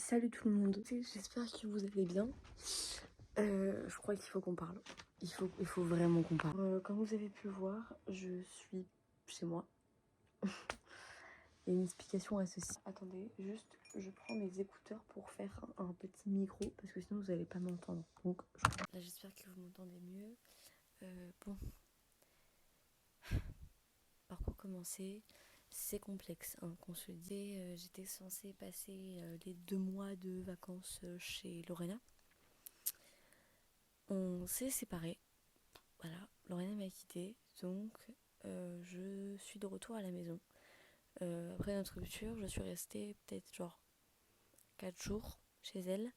Salut tout le monde, j'espère que vous allez bien. Je crois qu'il faut qu'on parle. Il faut vraiment qu'on parle. Comme vous avez pu le voir, je suis chez moi. Il y a une explication à ceci. Attendez, juste, je prends mes écouteurs pour faire un petit micro parce que sinon vous n'allez pas m'entendre. Donc, là, j'espère que vous m'entendez mieux. Bon, par quoi commencer? C'est complexe, hein, qu'on se le dise. J'étais censée passer les 2 mois de vacances chez Lorena. On s'est séparés. Voilà, Lorena m'a quittée, donc je suis de retour à la maison. Après notre rupture, je suis restée peut-être genre 4 jours chez elle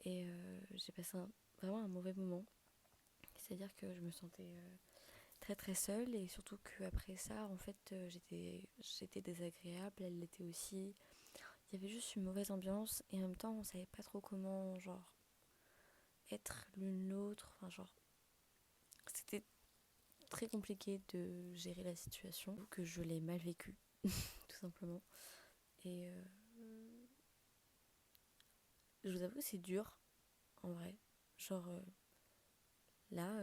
et j'ai passé vraiment un mauvais moment. C'est-à-dire que je me sentais très très seule et surtout qu'après ça, en fait, j'étais désagréable, elle l'était aussi. Il y avait juste une mauvaise ambiance et en même temps, on savait pas trop comment, genre, être l'une l'autre. Enfin, genre, c'était très compliqué de gérer la situation, que je l'ai mal vécu, tout simplement. Et je vous avoue, c'est dur, en vrai. Genre, là,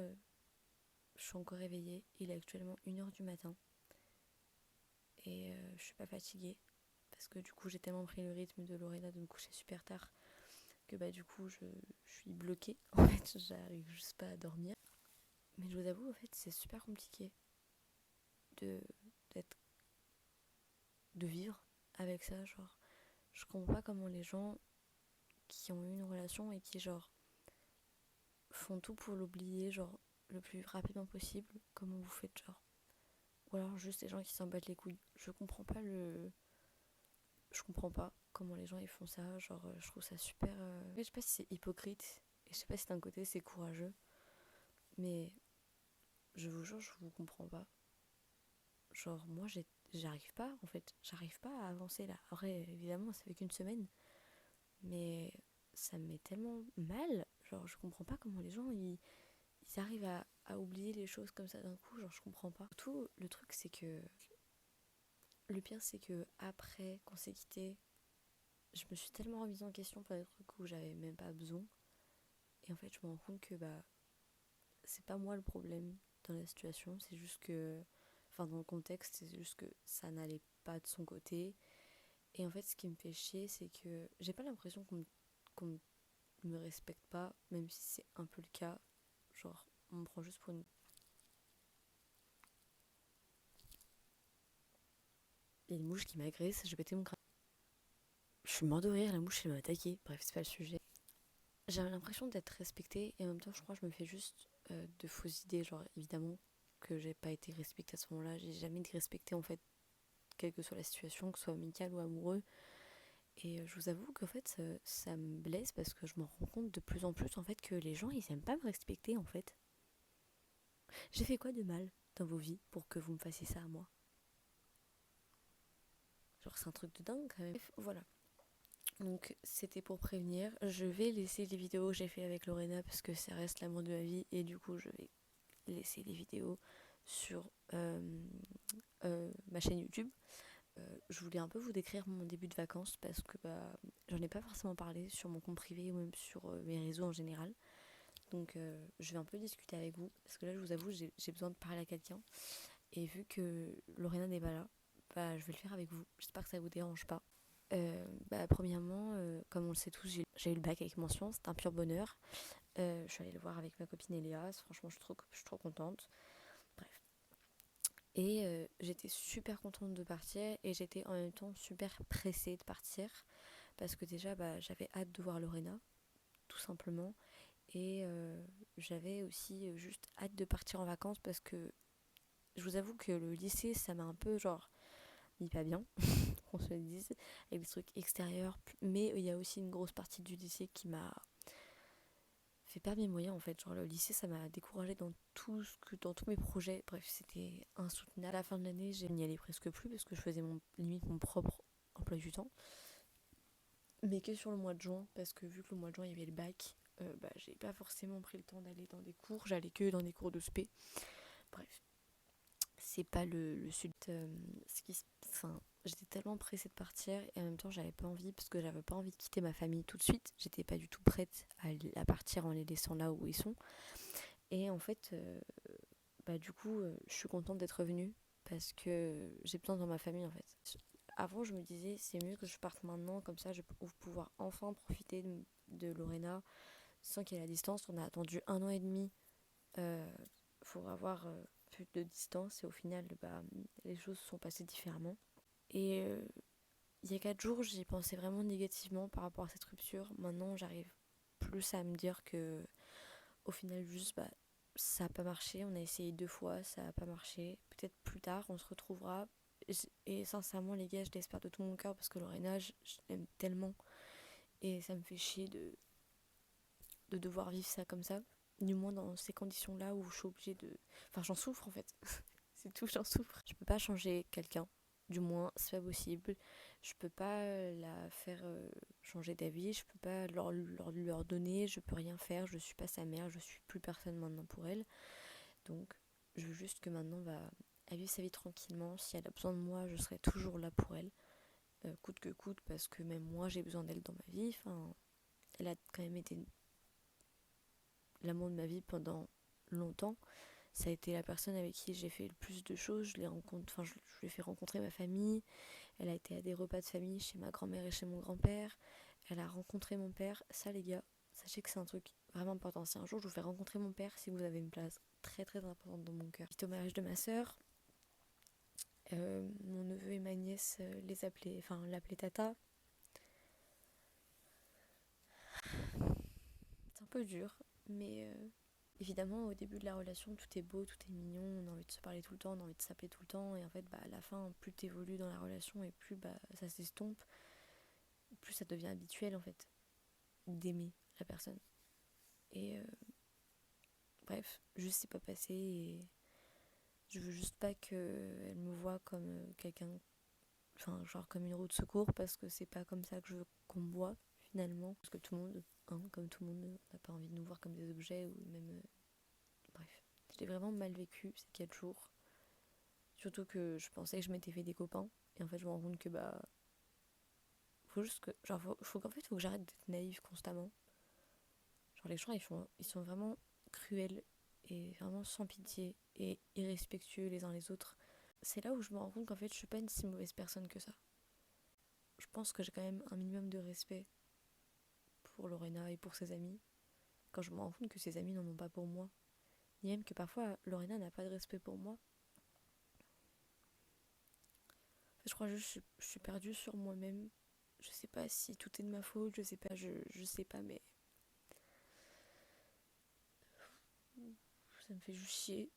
je suis encore réveillée. Il est actuellement 1h du matin. Et je suis pas fatiguée. Parce que du coup, j'ai tellement pris le rythme de Lorena de me coucher super tard que bah du coup, je suis bloquée. En fait, j'arrive juste pas à dormir. Mais je vous avoue, en fait, c'est super compliqué de d'être de vivre avec ça. Genre, je comprends pas comment les gens qui ont eu une relation et qui genre font tout pour l'oublier, genre le plus rapidement possible. Comment vous faites, genre? Ou alors juste les gens qui s'en battent les couilles. Je comprends pas comment les gens ils font ça. Genre, je trouve ça super. Je sais pas si c'est hypocrite et je sais pas si d'un côté c'est courageux, mais je vous jure, je vous comprends pas. Genre, moi j'arrive pas en fait. J'arrive pas à avancer là. Après, évidemment, ça fait qu'une semaine, mais ça me met tellement mal. Genre, je comprends pas comment les gens ils arrivent à oublier les choses comme ça d'un coup, genre je comprends pas. Surtout, le truc c'est que le pire c'est que après qu'on s'est quitté, je me suis tellement remise en question par des trucs où j'avais même pas besoin. Et en fait, je me rends compte que bah c'est pas moi le problème dans la situation, c'est juste que enfin dans le contexte, c'est juste que ça n'allait pas de son côté. Et en fait, ce qui me fait chier, c'est que j'ai pas l'impression qu'on me respecte pas, même si c'est un peu le cas. Genre, on me prend juste pour une. Il y a une mouche qui m'agresse, j'ai pété mon crâne. Je suis mort de rire, la mouche elle m'a attaqué. Bref, c'est pas le sujet. J'avais l'impression d'être respectée et en même temps, je crois que je me fais juste de fausses idées. Genre, évidemment que j'ai pas été respectée à ce moment-là. J'ai jamais été respectée en fait, quelle que soit la situation, que ce soit amicale ou amoureux. Et je vous avoue qu'en fait, ça me blesse parce que je me rends compte de plus en plus en fait que les gens ils aiment pas me respecter en fait. J'ai fait quoi de mal dans vos vies pour que vous me fassiez ça à moi? Genre, c'est un truc de dingue quand même. Bref, voilà. Donc c'était pour prévenir, je vais laisser les vidéos que j'ai fait avec Lorena parce que ça reste l'amour de ma vie et du coup je vais laisser les vidéos sur ma chaîne YouTube. Je voulais un peu vous décrire mon début de vacances parce que bah, j'en ai pas forcément parlé sur mon compte privé ou même sur mes réseaux en général. Donc je vais un peu discuter avec vous parce que là je vous avoue j'ai besoin de parler à quelqu'un et vu que Lorena n'est pas là, bah, je vais le faire avec vous. J'espère que ça vous dérange pas. Bah, premièrement, comme on le sait tous, j'ai eu le bac avec mention, c'est un pur bonheur. Je suis allée le voir avec ma copine Elias, franchement je suis trop contente. Bref. Et j'étais super contente de partir et j'étais en même temps super pressée de partir parce que déjà bah, j'avais hâte de voir Lorena, tout simplement. Et j'avais aussi juste hâte de partir en vacances parce que je vous avoue que le lycée ça m'a un peu genre mis pas bien. Qu'on se le dise, avec des trucs extérieurs. Mais il y a aussi une grosse partie du lycée qui m'a fait perdre mes moyens en fait. Genre le lycée, ça m'a découragée dans tous mes projets. Bref, c'était insoutenable. À la fin de l'année, je n'y allais presque plus parce que je faisais limite mon propre emploi du temps. Mais que sur le mois de juin, parce que vu que le mois de juin il y avait le bac, bah, j'ai pas forcément pris le temps d'aller dans des cours. J'allais que dans des cours de spé. Bref. c'est pas le sud. Enfin, j'étais tellement pressée de partir et en même temps j'avais pas envie parce que j'avais pas envie de quitter ma famille tout de suite. J'étais pas du tout prête à partir en les laissant là où ils sont. Et en fait, du coup, je suis contente d'être revenue parce que j'ai besoin dans ma famille en fait. Avant, je me disais c'est mieux que je parte maintenant, comme ça je vais pouvoir enfin profiter de Lorena sans qu'elle ait la distance. On a attendu 1 an et demi pour avoir plus de distance et au final, les choses se sont passées différemment. Et il y a 4 jours, j'y pensais vraiment négativement par rapport à cette rupture. Maintenant, j'arrive plus à me dire que au final, juste, ça n'a pas marché. On a essayé 2 fois, ça n'a pas marché. Peut-être plus tard, on se retrouvera. Et sincèrement, les gars, je l'espère de tout mon cœur parce que Lorena, je l'aime tellement. Et ça me fait chier de devoir vivre ça comme ça. Du moins dans ces conditions-là où je suis obligée de... Enfin, j'en souffre en fait. C'est tout, j'en souffre. Je peux pas changer quelqu'un. Du moins, c'est pas possible. Je peux pas la faire changer d'avis. Je peux pas leur donner. Je peux rien faire. Je suis pas sa mère. Je suis plus personne maintenant pour elle. Donc, je veux juste que maintenant, elle vive sa vie tranquillement. Si elle a besoin de moi, je serai toujours là pour elle. Coûte que coûte, parce que même moi, j'ai besoin d'elle dans ma vie. Enfin, elle a quand même été l'amour de ma vie pendant longtemps. Ça a été la personne avec qui j'ai fait le plus de choses. Je lui ai fait rencontrer ma famille. Elle a été à des repas de famille chez ma grand-mère et chez mon grand-père. Elle a rencontré mon père. Ça, les gars, sachez que c'est un truc vraiment important. Si un jour je vous fais rencontrer mon père, si vous avez une place très très importante dans mon cœur. J'étais au mariage de ma sœur. Mon neveu et ma nièce l'appelaient Tata. C'est un peu dur, mais évidemment, au début de la relation, tout est beau, tout est mignon, on a envie de se parler tout le temps, on a envie de s'appeler tout le temps, et en fait, à la fin, plus t'évolues dans la relation et plus ça s'estompe, plus ça devient habituel en fait d'aimer la personne. Et bref, juste c'est pas passé et je veux juste pas qu'elle me voie comme quelqu'un, enfin, genre comme une roue de secours, parce que c'est pas comme ça que je veux qu'on me voie finalement. Parce que tout le monde, comme tout le monde, on n'a pas envie de nous voir comme des objets ou même. Bref. Je l'ai vraiment mal vécu ces 4 jours. Surtout que je pensais que je m'étais fait des copains. Et en fait, je me rends compte que faut juste que. Genre, faut que j'arrête d'être naïve constamment. Genre, les gens, ils sont vraiment cruels et vraiment sans pitié et irrespectueux les uns les autres. C'est là où je me rends compte qu'en fait, je suis pas une si mauvaise personne que ça. Je pense que j'ai quand même un minimum de respect pour Lorena et pour ses amis. Quand je me rends compte que ses amis n'en ont pas pour moi. Ni même que parfois, Lorena n'a pas de respect pour moi. Je crois juste que je suis perdue sur moi-même. Je sais pas si tout est de ma faute, je sais pas, je sais pas, mais ça me fait juste chier.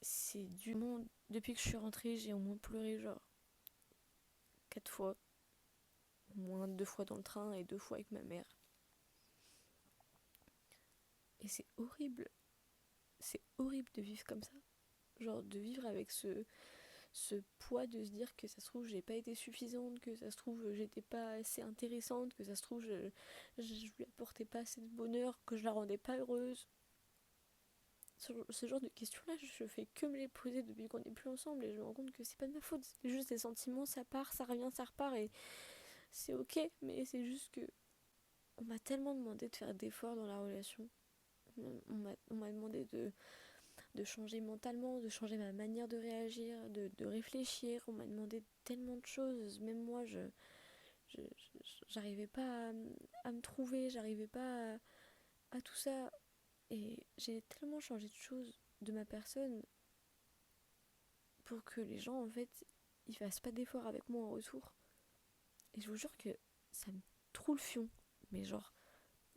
C'est du monde. Depuis que je suis rentrée, j'ai au moins pleuré genre 4 fois. Au moins 2 fois dans le train et 2 fois avec ma mère. Et c'est horrible. C'est horrible de vivre comme ça. Genre de vivre avec ce poids de se dire que ça se trouve j'ai pas été suffisante, que ça se trouve j'étais pas assez intéressante, que ça se trouve je lui apportais pas assez de bonheur, que je la rendais pas heureuse. Ce genre de questions-là, je fais que me les poser depuis qu'on n'est plus ensemble et je me rends compte que c'est pas de ma faute. C'est juste des sentiments, ça part, ça revient, ça repart et c'est ok, mais c'est juste que on m'a tellement demandé de faire d'efforts dans la relation. On m'a demandé de changer mentalement, de changer ma manière de réagir, de réfléchir. On m'a demandé tellement de choses. Même moi, je- j'arrivais pas à me trouver, j'arrivais pas à tout ça. Et j'ai tellement changé de choses de ma personne pour que les gens, en fait, ils fassent pas d'efforts avec moi en retour. Et je vous jure que ça me trouve le fion. Mais genre,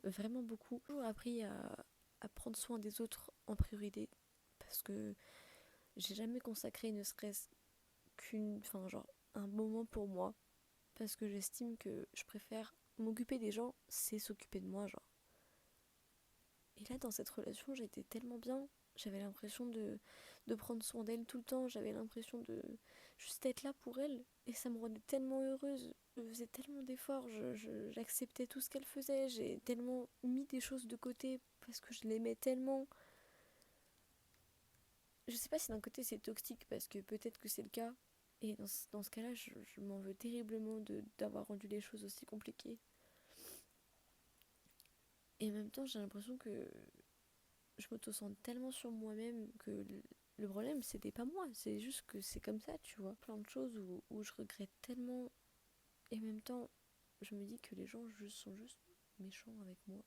vraiment beaucoup. J'ai toujours appris à prendre soin des autres en priorité. Parce que j'ai jamais consacré ne serait-ce enfin genre, un moment pour moi. Parce que j'estime que je préfère m'occuper des gens, c'est s'occuper de moi, genre. Et là, dans cette relation, j'étais tellement bien. J'avais l'impression de prendre soin d'elle tout le temps. J'avais l'impression de juste être là pour elle. Et ça me rendait tellement heureuse. Je faisais tellement d'efforts. J'acceptais tout ce qu'elle faisait. J'ai tellement mis des choses de côté parce que je l'aimais tellement. Je sais pas si d'un côté c'est toxique parce que peut-être que c'est le cas. Et dans ce cas-là, je m'en veux terriblement d'avoir rendu les choses aussi compliquées. Et en même temps, j'ai l'impression que je m'auto-sens tellement sur moi-même que le problème, c'était pas moi. C'est juste que c'est comme ça, tu vois. Plein de choses où je regrette tellement. Et en même temps, je me dis que les gens sont juste méchants avec moi.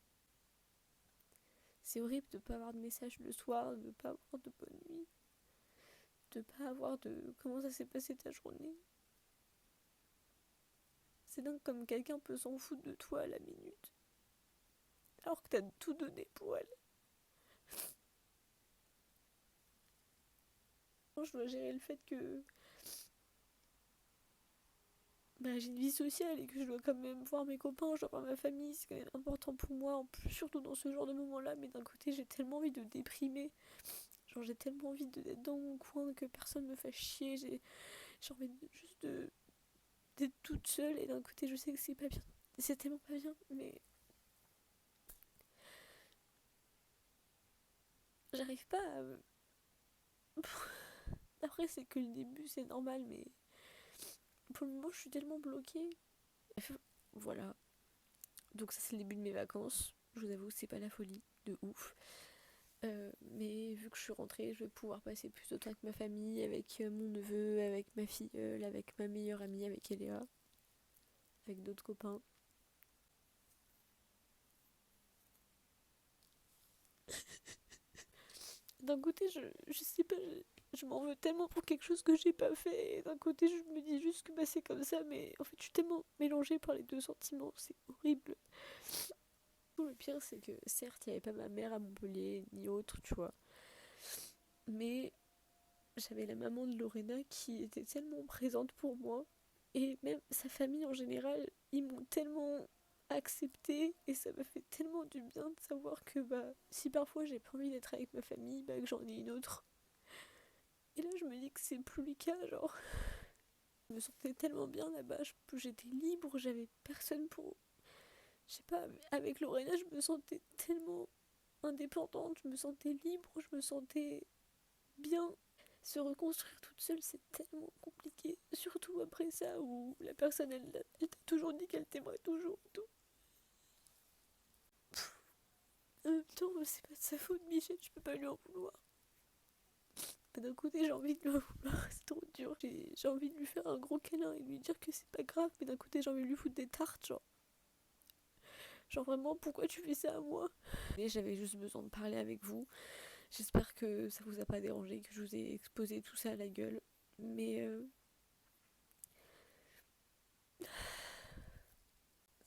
C'est horrible de pas avoir de message le soir, de pas avoir de bonne nuit, de pas avoir de comment ça s'est passé ta journée. C'est dingue comme quelqu'un peut s'en foutre de toi à la minute, alors que t'as tout donné pour elle. Je dois gérer le fait que j'ai une vie sociale et que je dois quand même voir mes copains, je dois voir ma famille, c'est quand même important pour moi, en plus, surtout dans ce genre de moment-là. Mais d'un côté, j'ai tellement envie de déprimer, genre j'ai tellement envie d'être dans mon coin, que personne me fasse chier, j'ai envie d'être toute seule. Et d'un côté, je sais que c'est pas bien, c'est tellement pas bien, mais j'arrive pas à... Après, c'est que le début, c'est normal, mais pour le moment, je suis tellement bloquée. Bref, voilà. Donc ça, c'est le début de mes vacances. Je vous avoue, c'est pas la folie, de ouf. Mais vu que je suis rentrée, je vais pouvoir passer plus de temps avec ma famille, avec mon neveu, avec ma filleule, avec ma meilleure amie, avec Eléa, avec d'autres copains. D'un côté, je sais pas, je m'en veux tellement pour quelque chose que j'ai pas fait. Et d'un côté, je me dis juste que c'est comme ça, mais en fait, je suis tellement mélangée par les deux sentiments, c'est horrible. Le pire, c'est que certes, il n'y avait pas ma mère à Montpellier, ni autre, tu vois. Mais j'avais la maman de Lorena qui était tellement présente pour moi. Et même sa famille en général, ils m'ont tellement accepté et ça m'a fait tellement du bien de savoir que si parfois j'ai pas envie d'être avec ma famille, que j'en ai une autre. Et là je me dis que c'est plus le cas, genre je me sentais tellement bien là-bas, j'étais libre, j'avais personne pour... Je sais pas, avec Lorena je me sentais tellement indépendante, je me sentais libre, je me sentais bien. Se reconstruire toute seule, c'est tellement compliqué. Surtout après ça, où la personne, elle t'a toujours dit qu'elle t'aimerait toujours. Tout. En même temps, c'est pas de sa faute, Michel, je peux pas lui en vouloir. Mais d'un côté, j'ai envie de lui en vouloir, c'est trop dur. J'ai envie de lui faire un gros câlin et lui dire que c'est pas grave, mais d'un côté, j'ai envie de lui foutre des tartes, genre. Genre vraiment, pourquoi tu fais ça à moi? Et j'avais juste besoin de parler avec vous. J'espère que ça vous a pas dérangé, que je vous ai exposé tout ça à la gueule. Mais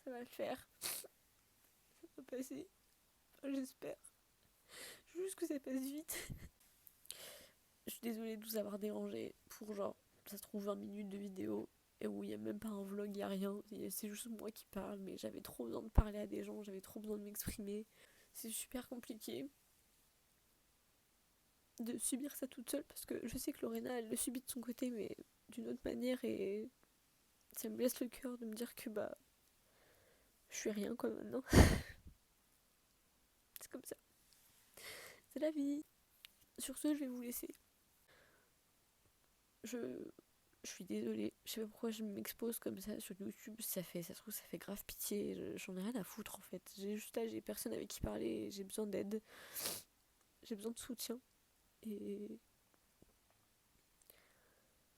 ça va le faire. Ça va passer. Enfin, j'espère. Je veux juste que ça passe vite. Je suis désolée de vous avoir dérangé pour genre, ça se trouve 20 minutes de vidéo et où il n'y a même pas un vlog, il n'y a rien. C'est juste moi qui parle, mais j'avais trop besoin de parler à des gens, j'avais trop besoin de m'exprimer. C'est super compliqué de subir ça toute seule parce que je sais que Lorena, elle le subit de son côté, mais d'une autre manière et ça me blesse le cœur de me dire que je suis rien quoi maintenant. C'est comme ça. C'est la vie. Sur ce, je vais vous laisser. Je, je suis désolée, je sais pas pourquoi je m'expose comme ça sur YouTube, ça se trouve ça fait grave pitié, j'en ai rien à foutre en fait. J'ai personne avec qui parler, j'ai besoin d'aide, j'ai besoin de soutien et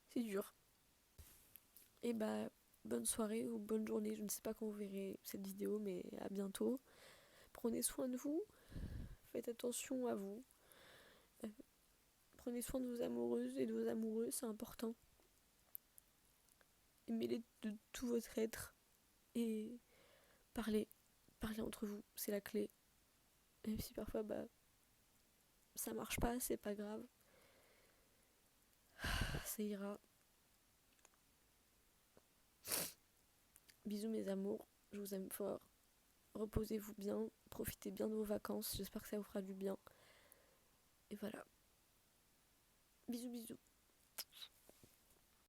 c'est dur. Et bonne soirée ou bonne journée, je ne sais pas quand vous verrez cette vidéo mais à bientôt. Prenez soin de vous, faites attention à vous. Euh, Prenez soin de vos amoureuses et de vos amoureux, c'est important. Aimez-les de tout votre être et parlez, parlez entre vous, c'est la clé. Même si parfois ça marche pas, c'est pas grave. Ça ira. Bisous mes amours, je vous aime fort. reposez-vous bien, profitez bien de vos vacances, j'espère que ça vous fera du bien. Et voilà. Bisous bisous.